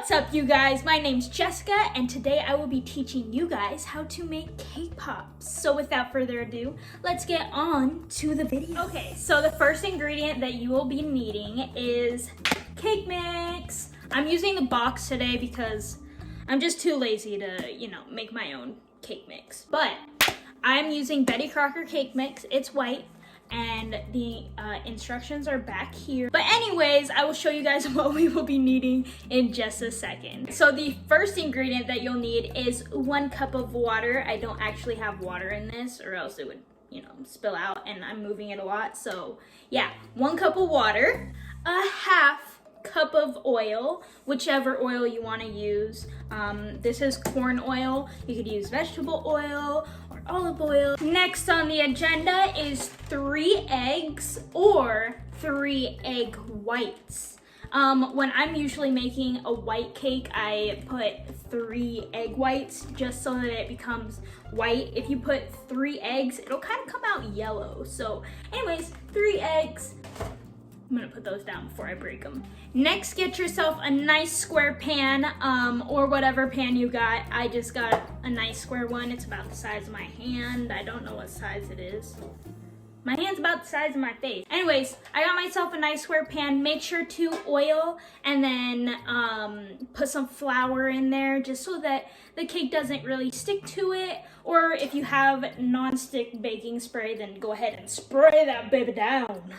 What's up, you guys? My name's Jessica, and today I will be teaching you guys how to make cake pops. So without further ado, let's get on to the video. Okay, so the first ingredient that you will be needing is cake mix. I'm using the box today because I'm just too lazy to, make my own cake mix. But I'm using Betty Crocker cake mix. It's white. And the instructions are back here. But anyways, I will show you guys what we will be needing in just a second. So the first ingredient that you'll need is 1 cup of water. I don't actually have water in this or else it would, spill out, and I'm moving it a lot. So yeah, 1 cup of water, a half cup of oil, whichever oil you want to use. This is corn oil. You could use vegetable oil or olive oil. Next on the agenda is 3 eggs or 3 egg whites. When I'm usually making a white cake, I put 3 egg whites just so that it becomes white. If you put 3 eggs, it'll kind of come out yellow. So anyways, 3 eggs. I'm gonna put those down before I break them. Next, get yourself a nice square pan, or whatever pan you got. I just got a nice square one. It's about the size of my hand. I don't know what size it is. My hand's about the size of my face. Anyways, I got myself a nice square pan. Make sure to oil and then put some flour in there just so that the cake doesn't really stick to it. Or if you have non-stick baking spray, then go ahead and spray that baby down.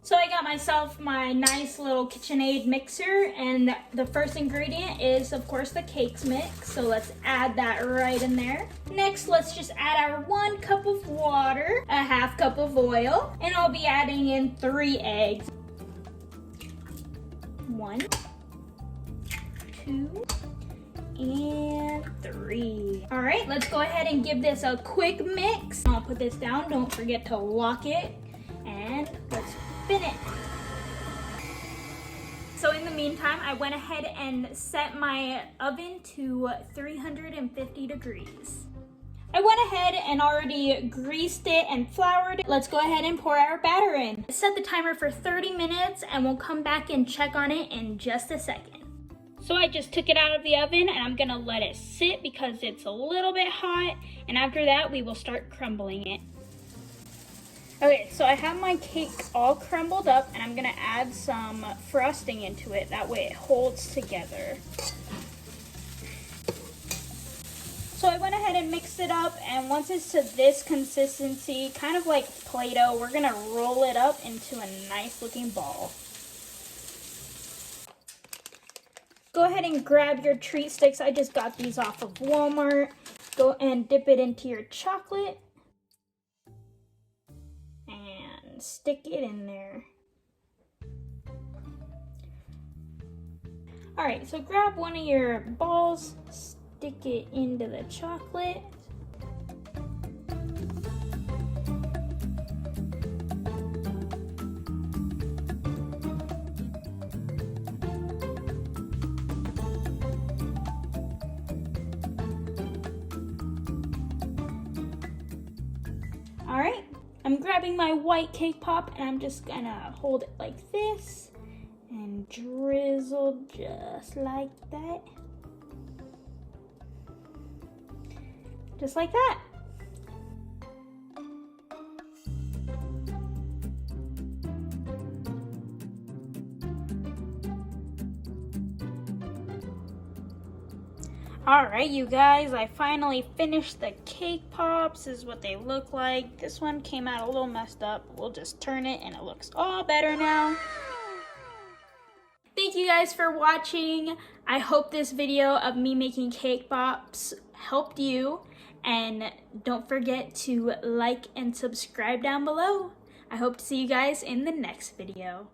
So I got myself my nice little KitchenAid mixer, and the first ingredient is, of course, the cake mix. So let's add that right in there. Next, let's just add our 1 cup of water, a half cup of oil, and I'll be adding in 3 eggs. 1, 2, and 3. All right, let's go ahead and give this a quick mix. I'll put this down. Don't forget to lock it, and let's spin it. So in the meantime, I went ahead and set my oven to 350 degrees. I went ahead and already greased it and floured it. Let's go ahead and pour our batter in. Set the timer for 30 minutes and we'll come back and check on it in just a second. So I just took it out of the oven and I'm gonna let it sit because it's a little bit hot, and after that we will start crumbling it. Okay, so I have my cake all crumbled up and I'm gonna add some frosting into it. That way it holds together. So I went ahead and mixed it up, and once it's to this consistency, kind of like Play-Doh, we're gonna roll it up into a nice looking ball. Go ahead and grab your treat sticks. I just got these off of Walmart. Go and dip it into your chocolate. Stick it in there. All right, so grab one of your balls, stick it into the chocolate. All right. I'm grabbing my white cake pop and I'm just gonna hold it like this and drizzle just like that. Just like that. Alright, you guys, I finally finished the cake pops. This is what they look like. This one came out a little messed up. We'll just turn it and it looks all better now. Thank you guys for watching. I hope this video of me making cake pops helped you. And don't forget to like and subscribe down below. I hope to see you guys in the next video.